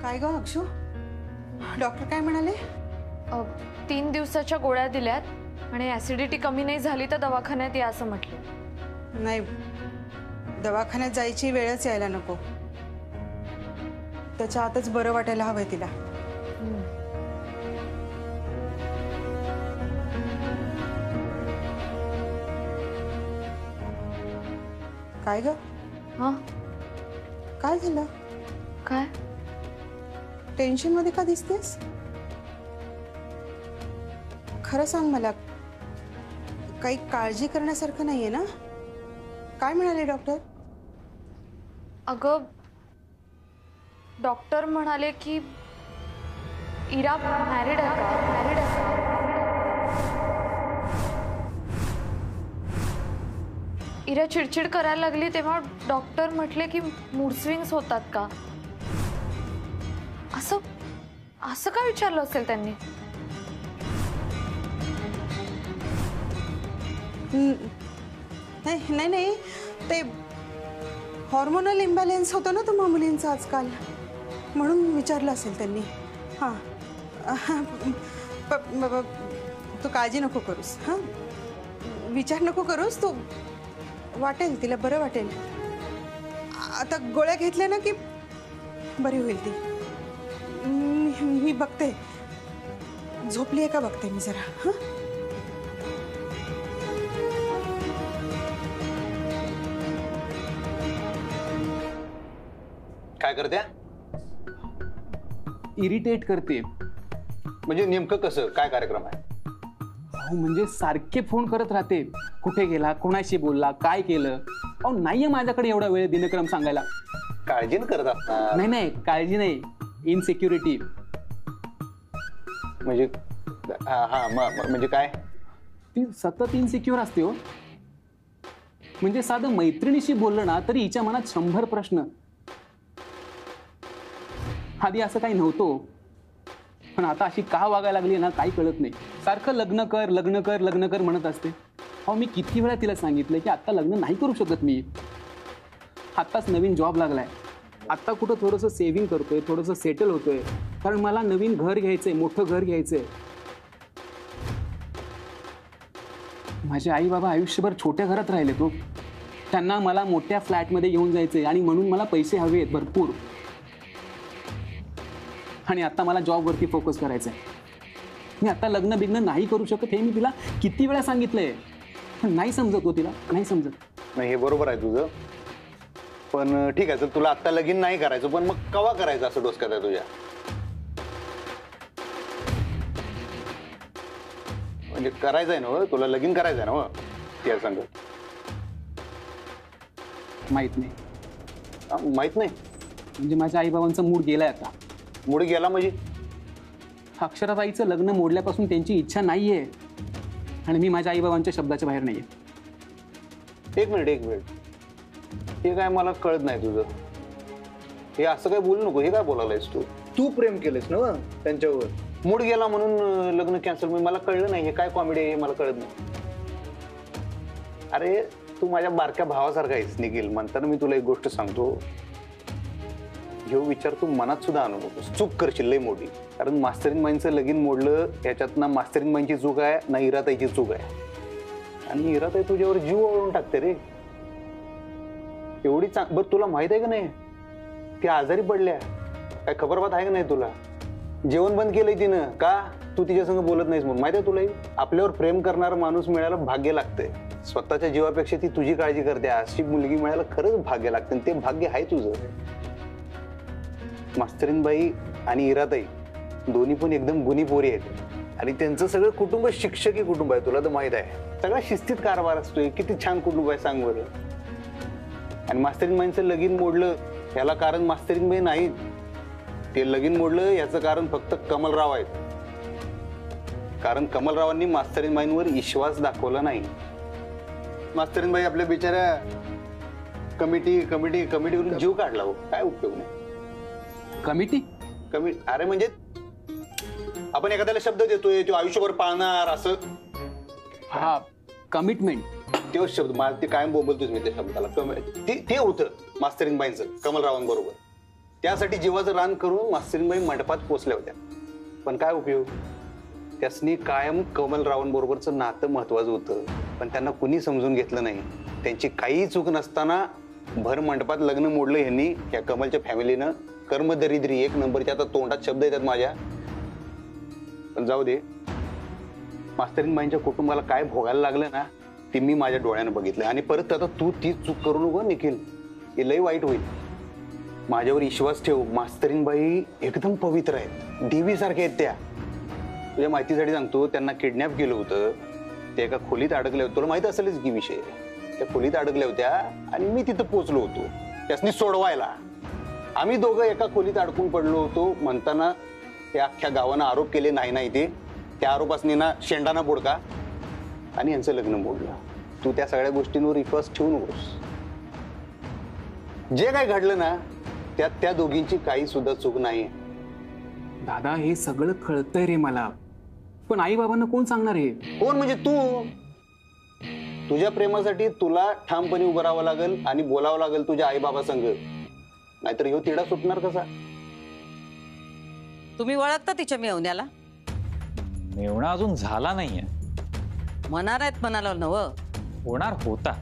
काय ग अक्षू, डॉक्टर काय म्हणाले? 3 दिवसाच्या गोळ्या दिल्यात आणि ऍसिडिटी कमी नाही झाली तर दवाखान्यात या असं म्हटलं. नाही, दवाखान्यात जायची वेळच यायला नको. त्याच्या आतच बरं वाटायला हवंय तिला. काय ग? हां, काय झालं? काय? टेन्शन मध्ये का दिसतेस? खरं सांग मला, काही काळजी करण्यासारखं नाहीये ना? काय म्हणाले डॉक्टर? अगं, डॉक्टर म्हणाले की इरा मॅरिड आहे का? मॅरिड आहे का? इरा चिडचिड करायला लागली तेव्हा डॉक्टर म्हटले की मूड स्विंग्स होतात का? असं असं काय विचारलं असेल त्यांनी? नाही नाही नाही, ते हॉर्मोनल इम्बॅलन्स होतो ना तुम्हा मुलींचा आजकाल, म्हणून विचारलं असेल त्यांनी. हां, तू काळजी नको करूस. हां, विचार नको करूस. तू वाटेल, तिला बरं वाटेल. आता गोळ्या घेतल्या ना की बरी होईल ती. मी बघते, झोपली आहे का बघते मी जरा. हां, काय करते? इरिटेट करते. म्हणजे नेमकं कसं, काय कार्यक्रम आहे? अहो म्हणजे सारखे फोन करत राहते. कुठे गेला, कोणाशी बोलला, काय केलं. अहो नाहीये माझ्याकडे एवढा वेळ दिनक्रम सांगायला. काळजी करत असतात. नाही नाही, काळजी नाही, इनसिक्युरिटी. म्हणजे हा म्हणजे काय? ती सतत इनसिक्युअर असते हो. म्हणजे साधं मैत्रिणीशी बोललं ना तरी हिच्या मनात 100 प्रश्न. आधी असं काही नव्हतं, पण आता अशी का वागायला लागली ना काही कळत नाही. सारखं लग्न कर लग्न कर लग्न कर म्हणत असते. अहो मी किती वेळा तिला सांगितलं की आता लग्न नाही करू शकत मी. आत्ताच नवीन जॉब लागलाय, आत्ता कुठं थोडंसं सेव्हिंग करतोय, थोडंसं सेटल होतोय, कारण मला नवीन घर घ्यायचंय, मोठं घर घ्यायचंय. माझे आई बाबा आयुष्यभर छोट्या घरात राहिले तो. त्यांना मला मोठ्या फ्लॅटमध्ये घेऊन जायचंय आणि म्हणून मला पैसे हवे आहेत भरपूर. आणि आता मला जॉबवरती फोकस करायचंय. मी आता लग्न बिग्न नाही करू शकत हे मी तिला किती वेळा सांगितलंय, पण नाही समजत हो तिला, नाही समजत. नाही, हे बरोबर आहे तुझं, पण ठीक आहे, तर तुला आता लगीन नाही करायचं, पण मग कवा करायचं असं डोसक्यात आहे तुझ्या? म्हणजे करायचंय ना तुला, लगीन करायचंय ना त्या सांग. माहित नाही. माहित नाही म्हणजे माझ्या आईबाबांचा मूड गेलाय आता. मूड गेला म्हणजे? अक्षराताईचं लग्न मोडल्यापासून त्यांची इच्छा नाहीये आणि मी माझ्या आईबाबांच्या शब्दाच्या बाहेर नाहीये. एक मिनिट, हे काय मला कळत नाही तुझं. हे असं काय बोलू नको. हे काय बोलायलायस तू प्रेम केलंस ना त्यांच्यावर, मूड गेला म्हणून लग्न कॅन्सल? मला कळलं नाही हे काय कॉमेडी आहे, मला कळत नाही. अरे तू माझ्या बारक्या भावासारखा आहेस निखिल. म्हणताना मी तुला एक गोष्ट सांगतो, ह्यो विचार तू मनात सुद्धा आणू नकोस. चूक करशील लय मोठी. कारण मास्तरीन माईंचं लगीन मोडलं याच्यात ना मास्तरीन माईंची चूक आहे ना इराताईची चूक आहे. आणि इराताई तुझ्यावर जीव ओळून टाकते रे. एवढी बरं तुला माहित आहे का नाही ती आजारी पडल्या? काय खबर बात आहे का नाही तुला? जेवण बंद केलंय तिनं का? तू तिच्या संग बोलत नाहीस म्हणून. माहिती आहे तुला, आपल्यावर प्रेम करणारा माणूस मिळायला भाग्य लागतंय. स्वतःच्या जीवापेक्षा ती तुझी काळजी करते, अशी मुलगी मिळायला खरंच भाग्य लागतं. ते भाग्य आहे तुझं. मास्तरीनबाई आणि इराताई दोन्ही पण एकदम गुणी पोरी आहेत आणि त्यांचं सगळं कुटुंब शिक्षकी कुटुंब आहे. तुला तर माहित आहे, सगळा शिस्तीत कारभार असतोय. किती छान कुटुंब आहे सांग बरं. आणि मास्तरीनबाईंचं लगीन मोडलं याला कारण मास्तरीनबाई नाही, ते लगीन मोडलं याचं कारण फक्त कमलराव आहेत. कारण कमलरावांनी मास्तरीनबाईंवर विश्वास दाखवला नाही. मास्तरीनबाई आपल्या बिचाऱ्या कमिटीवरून जीव काढला हो. काय उपयोग नाही. कमिटी? अरे म्हणजे आपण एखाद्याला शब्द देतोय तो आयुष्यभर पाळणार असं. हा, कमिटमेंट. तेच शब्द मला ते कायम बोलतोच मी त्या शब्दाला. ते होतं मास्तरीनबाईंचं कमलरावांबरोबर. त्यासाठी जीवाचं रान करून मास्तरीनबाई मंडपात पोचल्या होत्या. पण काय उपयोग, त्यासनी कायम कमलरावांबरोबरचं नातं महत्वाचं होतं, पण त्यांना कुणी समजून घेतलं नाही. त्यांची काही चूक नसताना भर मंडपात लग्न मोडलं ह्यांनी. या कमलच्या फॅमिलीनं कर्मदरिद्री एक नंबरच्या. आता तोंडात शब्द येतात माझ्या, पण जाऊ दे. मास्तरीनबाईंच्या कुटुंबाला काय भोगायला लागलं ना ते मी माझ्या डोळ्यानं बघितलं. आणि परत आता तू ती चूक करू नको निखिल, हे लई वाईट होईल. माझ्यावर विश्वास ठेव. मास्तरीनबाई एकदम पवित्र आहेत, देवीसारख्या आहेत त्या. तुझ्या माहितीसाठी सांगतो, त्यांना किडनॅप केलं होतं. ते एका खोलीत अडकले होते, तुला माहित असेलच की विषय. त्या खोलीत अडकल्या होत्या आणि मी तिथं पोचलो होतो त्यासनी सोडवायला. आम्ही दोघं एका खोलीत अडकून पडलो होतो म्हणताना त्या अख्ख्या गावानं आरोप केले नाही नाही ते. त्या आरोपासनी ना शेंडाना बोडका आणि यांचं लग्न मोडलं. तू त्या सगळ्या गोष्टींवर विश्वास ठेवू नकोस. जे काय घडलं ना त्यात त्या दोघींची काही सुद्धा चूक नाही. दादा हे सगळं कळतंय रे मला, पण आई बाबांना कोण सांगणार हे? कोण म्हणजे तू. तुझ्या प्रेमासाठी तुला ठामपणे उभं राहावं लागेल आणि बोलावं लागेल तुझ्या आई बाबा संग, नाहीतर ह्यो तिडा सुटणार कसा. तुम्ही ओळखता तिच्या मेवण्याला? मेवणा अजून झाला नाहीये. मनार आहेत म्हणाला नव. होणार होता.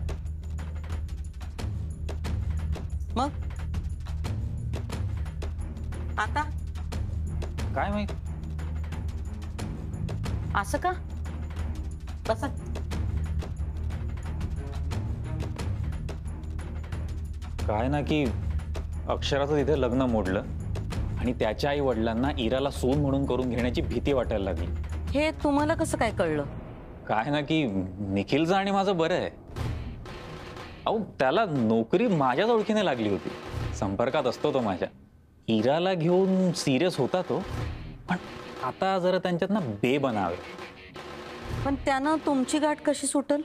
मग आता काय माहित. असं का? बसा. काय ना की अक्षराचं तिथे लग्न मोडलं आणि त्याच्या आई वडिलांना इराला सून म्हणून करून घेण्याची भीती वाटायला लागली. हे तुम्हाला कसं काय कळलं? काय ना की निखिलचं आणि माझं बरं आहे. अहो त्याला नोकरी माझ्याच ओळखीने लागली होती. संपर्कात असतो तो माझ्या. इराला घेऊन सिरियस होता तो, पण आता जरा त्यांच्यात ना बे बनावे. पण त्यानं तुमची गाठ कशी सुटल?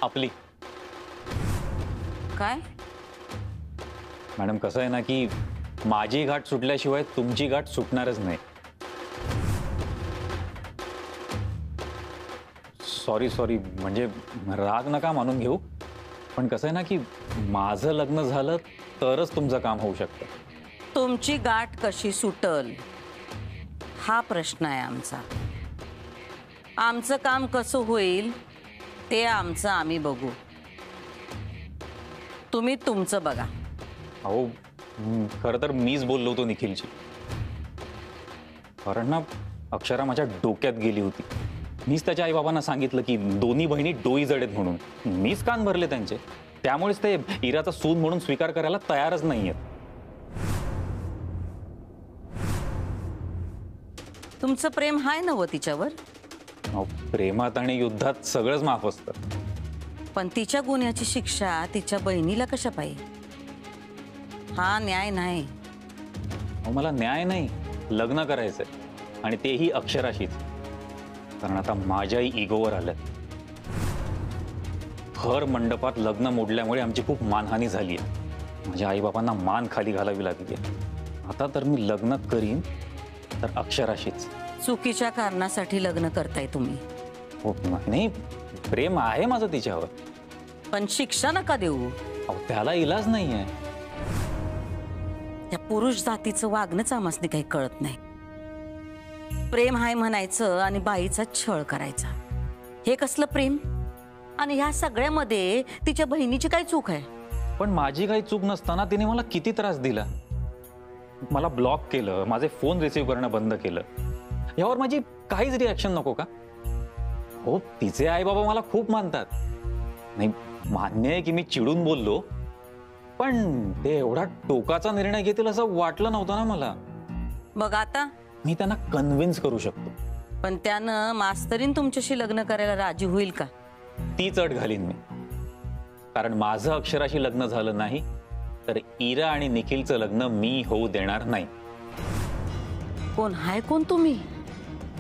आपली. काय? मॅडम कसं आहे ना की माझी गाठ सुटल्याशिवाय तुमची गाठ सुटणारच नाही. सॉरी म्हणजे राग नका मानून घेऊ, पण कसं आहे ना की माझं लग्न झालं तरच तुमचं काम होऊ शकतं. तुमची गाठ कशी सुटल हा प्रश्न आहे आमचा. आमचं काम कसं होईल ते आमचं आम्ही बघू, तुम्ही तुमचं बघा. अहो खरं तर मीच बोललो होतो निखिलची. कारण ना अक्षरा माझ्या डोक्यात गेली होती. मीच त्याच्या आईबाबांना सांगितलं की दोन्ही बहिणी डोईजड आहेत म्हणून. मीच कान भरले त्यांचे. त्यामुळेच ते इराचा सून म्हणून स्वीकार करायला तयारच नाहीयेत. तुमचं प्रेम हाय नव तिच्यावर? अहो, प्रेमात आणि युद्धात सगळंच माफ असतं. पण तिच्या गुन्ह्याची शिक्षा तिच्या बहिणीला कशा पाहिजे? हा न्याय नाही. अहो, मला न्याय नाही, लग्न करायचंय आणि तेही अक्षराशीच. कारण आता माझ्याही इगोवर आलं. भर मंडपात लग्न मोडल्यामुळे आमची खूप मानहानी झाली आहे. माझ्या आईबापांना मान खाली घालावी लागली आहे. आता तर मी लग्न करीन तर अक्षराशीच. चुकीच्या कारणासाठी लग्न करताय तुम्ही. हो नाही, प्रेम आहे माझं तिच्यावर. पण शिक्षा नका देऊ. अहो त्याला इलाज नाही आहे. त्या पुरुष जातीचं वागणंच आम्हाला काही कळत नाही. प्रेम हाय म्हणायचं आणि बाईचा छळ करायचा, हे कसलं प्रेम? आणि ह्या सगळ्यामध्ये तिच्या बहिणीची काय चूक आहे? पण माझी काही चूक नसताना तिने मला किती त्रास दिला. मला ब्लॉक केलं, माझे फोन रिसीव्ह करणं बंद केलं. यावर माझी काहीच रिॲक्शन नको का? हो तिचे आई बाबा मला खूप मानतात. नाही मान्य आहे की मी चिडून बोललो, पण ते एवढा टोकाचा निर्णय घेतील असं वाटलं नव्हतं ना मला. बघ आता मी त्यांना कन्व्हिन्स करू शकतो. पण त्यानं मास्तरीन तुमच्याशी लग्न करायला राजी होईल का? तीच अट घालीन मी. कारण माझं अक्षराशी लग्न झालं नाही तर इरा आणि निखिलचं लग्न मी होऊ देणार नाही. कोण हाय कोण तुम्ही?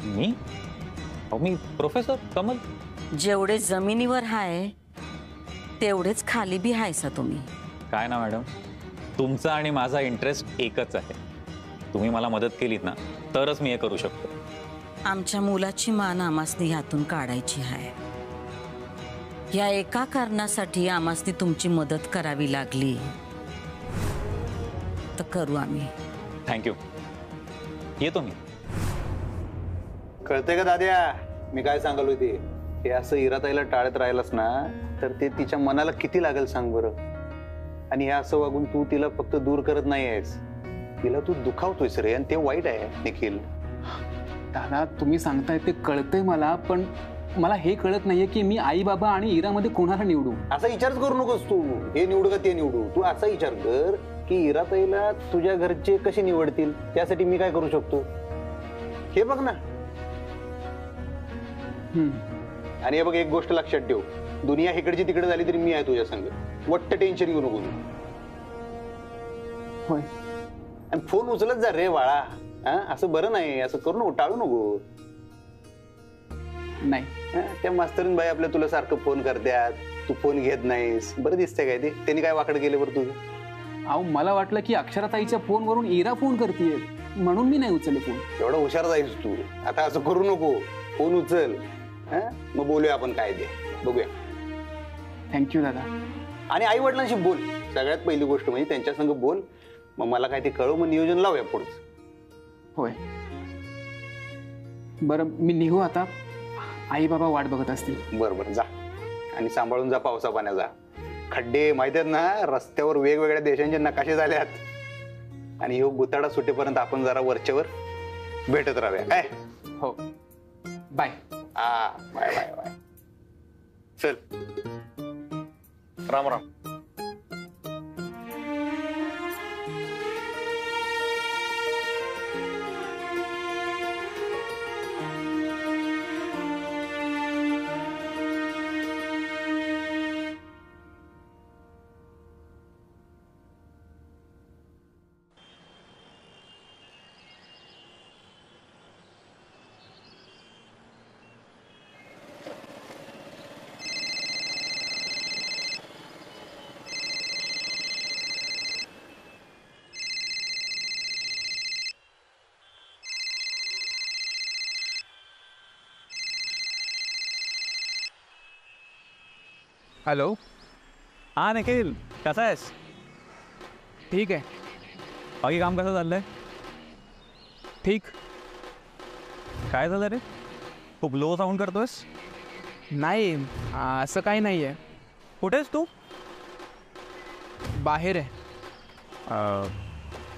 मी? अहो मी प्रोफेसर कमल. जेवढे जमिनीवर हाय तेवढेच खाली बी हायसा तुम्ही. काय ना मॅडम, तुमचा आणि माझा इंटरेस्ट एकच आहे. तुम्ही मला मदत केलीत ना तरच मी हे करू शकतो. आमच्या मुलाची मान आमासनी ह्यातून काढायची आहे. या एका कारणासाठी आमासनी तुमची मदत करावी लागली. तर करू आम्ही. थँक्यू. येतो मी. कळतंय का दाद्या मी काय सांगालो ते? हे असं इराताईला टाळत राहिलास ना तर ते तिच्या मनाला किती लागेल सांग बरं. आणि हे असं वागून तू तिला फक्त दूर करत नाही आहेस, तिला तू दुखावतोयस रे, आणि ते वाईट आहे निखिल. दादा तुम्ही सांगताय ते कळतंय मला, पण मला हे कळत नाहीये की मी आई बाबा आणि इरामध्ये कोणाला निवडू. असा विचारच करू नकोस तू, हे निवडू का ते निवडू. तू असा विचार कर की इराताईला तुझ्या घरचे कसे निवडतील, त्यासाठी मी काय करू शकतो हे बघ ना. आणि हे बघ एक गोष्ट लक्षात ठेव, दुनिया इकडची तिकडे झाली तरी मी आहे तुझ्या संग. वट्ट टेन्शन घेऊ नको तू. होय. आणि फोन उचलत जा रे बाळा. असं बरं नाही, असं करू नको, टाळू नको. नाही त्या मास्तरीन बाई आपल्या तुला सारखं फोन करतात, तू फोन घेत नाहीस. बरं दिसतंय काय ते? त्यांनी काय वाकडं केलं बरं तुझं? अहो मला वाटलं की अक्षराताईच्या फोनवरून इरा फोन करतेय म्हणून मी नाही उचलले फोन. एवढा हुशार जाईस तू. आता असं करू नको, फोन उचल. मग बोलूया आपण काय ते बघूया. थँक्यू दादा. आणि आई वडिलांशी बोल. सगळ्यात पहिली गोष्ट म्हणजे त्यांच्या संग बोल. मग मला काय ते कळव, मग नियोजन लावूया पुढचं. होय. बरं मी निघू आता, आई बाबा वाट बघत असतील. बरं बरं जा. आणि सांभाळून जा, पावसा पाण्यात जा. खड्डे माहित आहेत ना, रस्त्यावर वेगवेगळ्या देशांचे नकाशे झाल्यात. आणि ह्यो गुताडा सुटेपर्यंत आपण जरा वरच्यावर भेटत राहूया काय. हो बाय. Bye bye bye. चल राम राम. हॅलो. हा निखिल, कसा आहेस? ठीक आहे. बाकी काम कसं चाललंय? ठीक. काय झालं रे, खूप लो साऊंड करतोयस? नाही असं काही नाही आहे. कुठेस तू? बाहेर आहे.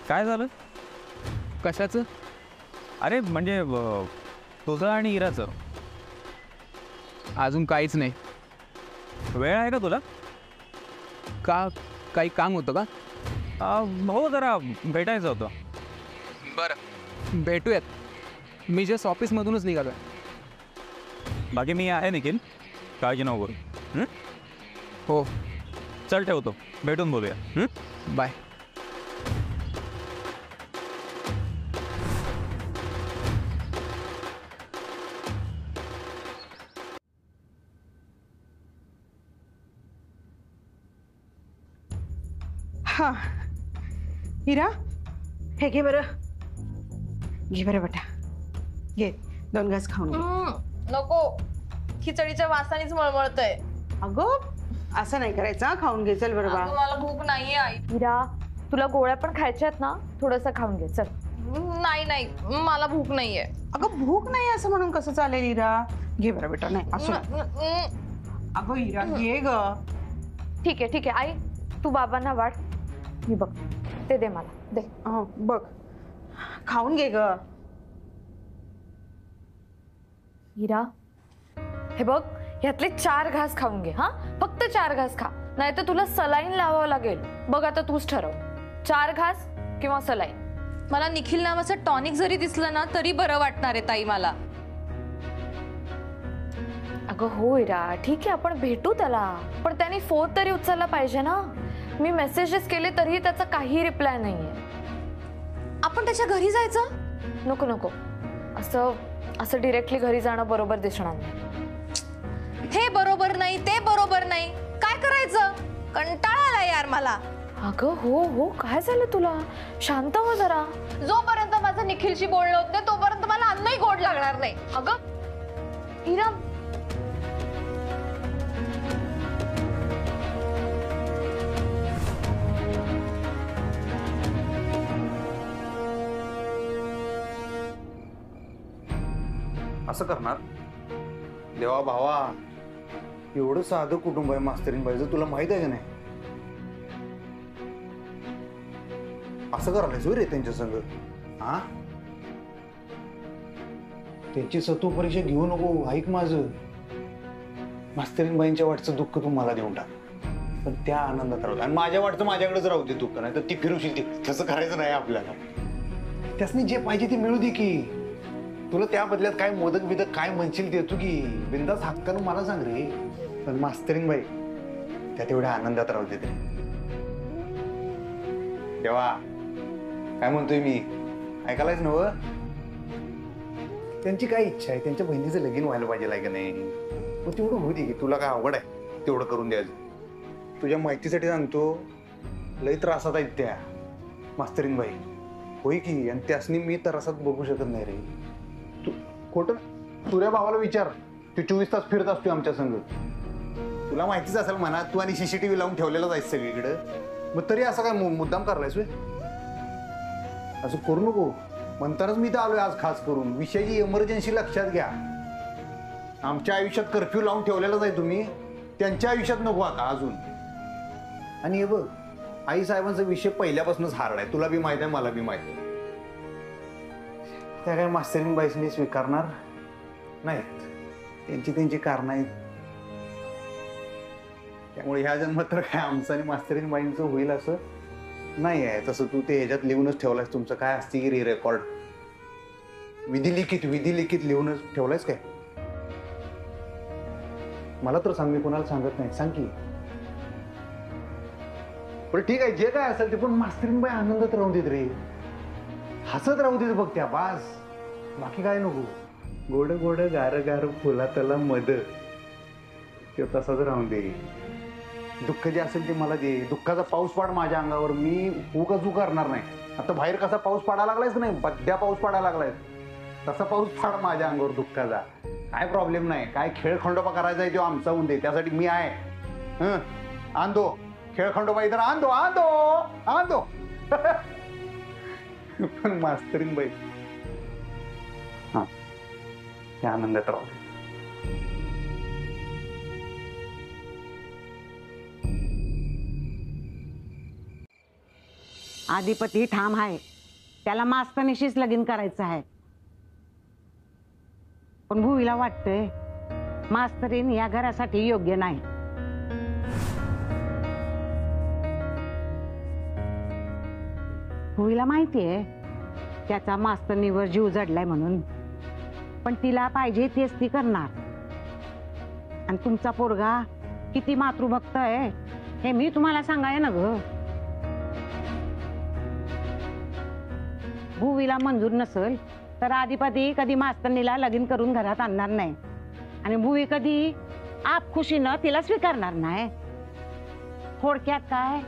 काय झालं? कशाचं? अरे म्हणजे तुझं आणि इराचं. अजून काहीच नाही. वेळ आहे का तुला? का काही काम होतं का? हो जरा भेटायचं होतं. बरं भेटूयात. मी जस्ट ऑफिसमधूनच निघालो आहे. बाकी मी आहे निखिल, काळजी नको करू. हो चल ठेवतो, भेटून बोलूया. बाय. हा हिरा, हे घे बरं, घे बरं बेटा, घे 2 घास खाऊन घे. नको, खिचडीच्या वासानेच मळमळतय. अगं असं नाही करायचं, खाऊन घे. चल बरं बा. मला भूक नाहीये आई. हिरा, तुला गोळ्या पण खायच्या आहेत ना, थोडंसं खाऊन घे. चल. नाही नाही, मला भूक नाहीये. अगं भूक नाही असं म्हणून कसं चालेल हिरा? घे बरं बेटा. नाही असं अगं हिरा घे ग. ठीक आहे आई, तू बाबांना वाट, मी बघ. ते दे मला, दे. बघ, खाऊन घे ग. हिरा, हे बघ, ह्यातले 4 घास खाऊन घे. हा, फक्त 4 घास खा, नाही तर तुला सलाईन लावावं लागेल. बघ आता तूच ठरव, 4 घास किंवा सलाईन. मला निखिल नावाचं टॉनिक जरी दिसलं ना तरी बरं वाटणार आहे ताई मला. अगं हो हिरा, ठीक आहे, आपण भेटू त्याला, पण त्याने फोन तरी उचलला पाहिजे ना. मी मेसेजेस केले तरीही त्याचा काही रिप्लाय नाहीये. आपण त्याच्या घरी जायचं? नको नको, असं डिरेक्टली घरी जाणं बरोबर दिसणार नाही. हे बरोबर नाही, ते बरोबर नाही, काय करायचं? कंटाळा आला यार मला. अगं हो, काय झालं तुला? शांत हो जरा. जोपर्यंत माझं निखिलशी बोलणं होत नाही तोपर्यंत मला अन्नही गोड लागणार नाही. अगं हिरा, असं करणार? देवा भावा, एवढं साधं कुटुंब आहे मास्तरीन बाईचं, तुला माहित आहे का नाही? असं करायलाच रे त्यांच्या संग? हा, त्यांची सत्व परीक्षा घेऊ नको. ऐक माझं, मास्तरीन बाईंच्या वाटचं दुःख तू मला देऊन टाक, पण त्या आनंदात राहू दे. आणि माझ्या वाटचं माझ्याकडेच राहू दे दुःख, नाही तर ती फिरवशील ती. तसं करायचं नाही आपल्याला. त्यासनी जे पाहिजे ते मिळू दे की. तुला त्या बदल्यात काय मोदक बिदक काय म्हणशील देतो की. बिंदास हक्कानं मला सांग रे. पण मास्तरीन बाई त्या तेवढ्या आनंदात राहू दे. देवा काय म्हणतोय मी, ऐकायलाच नव? त्यांची काय इच्छा आहे, त्यांच्या बहिणीचं लगीन व्हायला पाहिजे का नाही? मग तेवढं होऊ दे की. तुला काय अवघड आहे तेवढं करून द्यायचं? तुझ्या माहितीसाठी सांगतो, लई त्रासात आहेत त्या मास्तरीन बाई. होय की. आणि त्यासनी मी त्रासात बघू शकत नाही रे. तू खोटं, तुझ्या भावाला विचार, तू 24 तास फिरत असतो आमच्या संग. तुला माहितीच असेल म्हणा, तू आणि CCTV लावून ठेवलेलाच आहे सगळीकडे. मग तरी असं काय मुद्दाम करलायस वे? असं करू नको. म्हणतानाच मी तर आलोय आज खास करून. विषयाची इमर्जन्सी लक्षात घ्या. आमच्या आयुष्यात कर्फ्यू लावून ठेवलेलाच आहे तुम्ही, त्यांच्या आयुष्यात नको आता अजून. आणि हे बघ, आई साहेबांचा विषय पहिल्यापासूनच हार्ड आहे. तुला बी माहित आहे, मला बी माहित आहे. त्या काय मास्तरीन बाईसनी स्वीकारणार नाहीत. त्यांची कारणं आहेत. त्यामुळे ह्या जन्मात तर काय आमचं आणि मास्तरीन बाईंचं होईल असं नाही आहे. तसं तू ते ह्याच्यात लिहूनच ठेवलायस. तुमचं काय असते की रे रेकॉर्ड, विधिलिखित लिहूनच ठेवलायस काय? मला तर सांग, मी कोणाला सांगत नाही. सांग की. पण ठीक आहे, जे काय असेल ते, पण मास्तरीन बाई आनंदात राहून देत रे, हसत राहू देत बघ त्या. बास, बाकी काय नको. गोड गोड गार गार फुलातला मध, ते तसाच राहून दे. दुःख जे असेल ते मला दे. दुःखाचा पाऊस पाड माझ्या अंगावर, मी उगाच करणार नाही. आता बाहेर कसा पाऊस पडायला लागलायस नाही, बड्या पाऊस पडायला लागलाय, तसा पाऊस पाड माझ्या अंगावर दुःखाचा. काय प्रॉब्लेम नाही. काय खेळ खंडोबा करायचा आहे तो आमचा होऊन दे, त्यासाठी मी आहे. आणतो खेळ खंडोबा, इथं आणतो. पण मास्तरीन बाई हा, त्या आनंदात राहू दे. आधिपती ठाम आहे, त्याला मास्तनीशीच लगीन करायचं आहे. पण भुवीला वाटतंय मास्तरीन या घरासाठी योग्य नाही. भुवीला माहितीये त्याचा मास्तनीवर जीव जडलाय म्हणून, पण तिला पाहिजे तेच ती करणार. आणि तुमचा पोरगा किती मातृभक्त आहे हे मी तुम्हाला सांगाय ना ग. भुवीला मंजूर नसेल तर आधिपती कधी मास्तनीला लगीन करून घरात आणणार नाही. आणि भुवी कधी आप खुशीनं तिला स्वीकारणार नाही. थोडक्यात काय,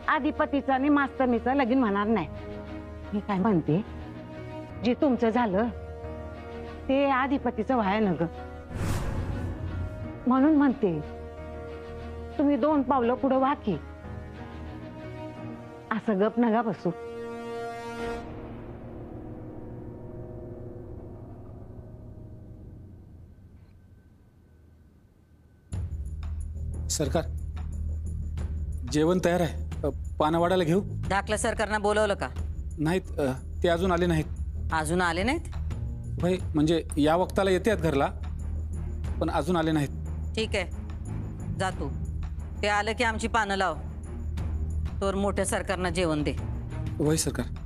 आधिपतीचं आणि मास्तनीचं लगीन होणार नाही. मी काय म्हणते, जे तुमचं झालं ते आधिपतीचं व्हाय न ग. म्हणून म्हणते तुम्ही 2 पावलं पुढे व्हा की. असं गप नका बसू. सरकार, जेवण तयार आहे. पानवाडाला घेऊ? धाकल्या सरकारनं बोलवलं का? नाहीत, ते अजून आले नाहीत. अजून आले नाहीत? भाई म्हणजे या वक्ताला येतात घरला, पण अजून आले नाहीत. ठीक आहे, जा तू. ते आलं की आमची पानं लाव. तोर मोठ्या सरकारनं जेवण दे. वय सरकार.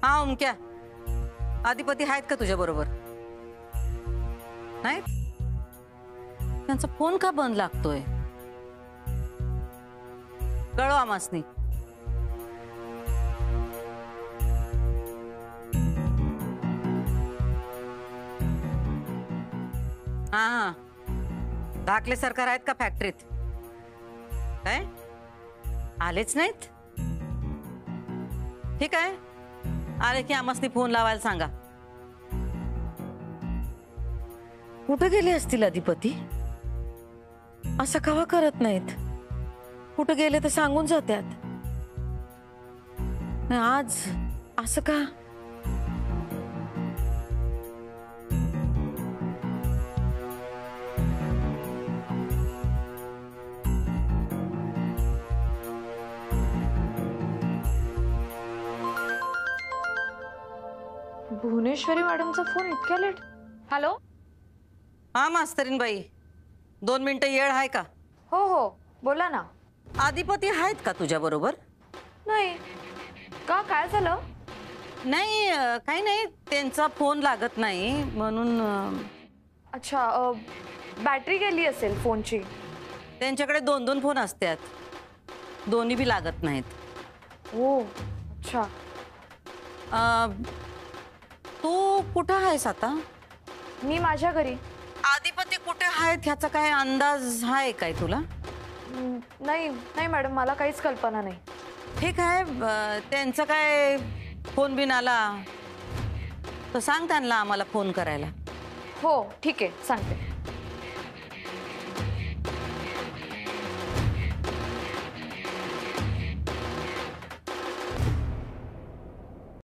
हा उमक्या, आधिपती आहेत का तुझ्या बरोबर? नाही? त्यांचा फोन का बंद लागतोय? कळवा आमासनी. हा हा धाकले सरकार आहेत का फॅक्टरीत? काय आलेच नाहीत? ठीक आहे, आले की आम्हासनी फोन लावायला सांगा. कुठं गेले असतील अधिपती? असं कवा करत नाहीत. कुठं गेले तर सांगून जात्यात. आज असं का? भुवनेश्वरी मॅडमचा फोन इतक्या लेट. हॅलो. हा मास्तरीन बाई, 2 मिनिटं येळ आहे का? हो हो बोला ना. अधिपती आहेत का तुझ्या बरोबर? नाही का, काय झालं? नाही काही नाही, त्यांचा फोन लागत नाही म्हणून. अच्छा, बॅटरी गेली असेल फोनची. त्यांच्याकडे 2-2 फोन असतात, दोन्ही बी लागत नाहीत. हो अच्छा. तू कुठं आहेस आता? मी माझ्या घरी. अधिपती कुठे आहेत ह्याचा काय अंदाज आहे काय तुला? नाही नाही मॅडम, मला काहीच कल्पना नाही. ठीक आहे, त्यांचा काय फोन बिन आला तर सांग त्यांना आम्हाला फोन करायला. हो ठीक आहे, सांगते.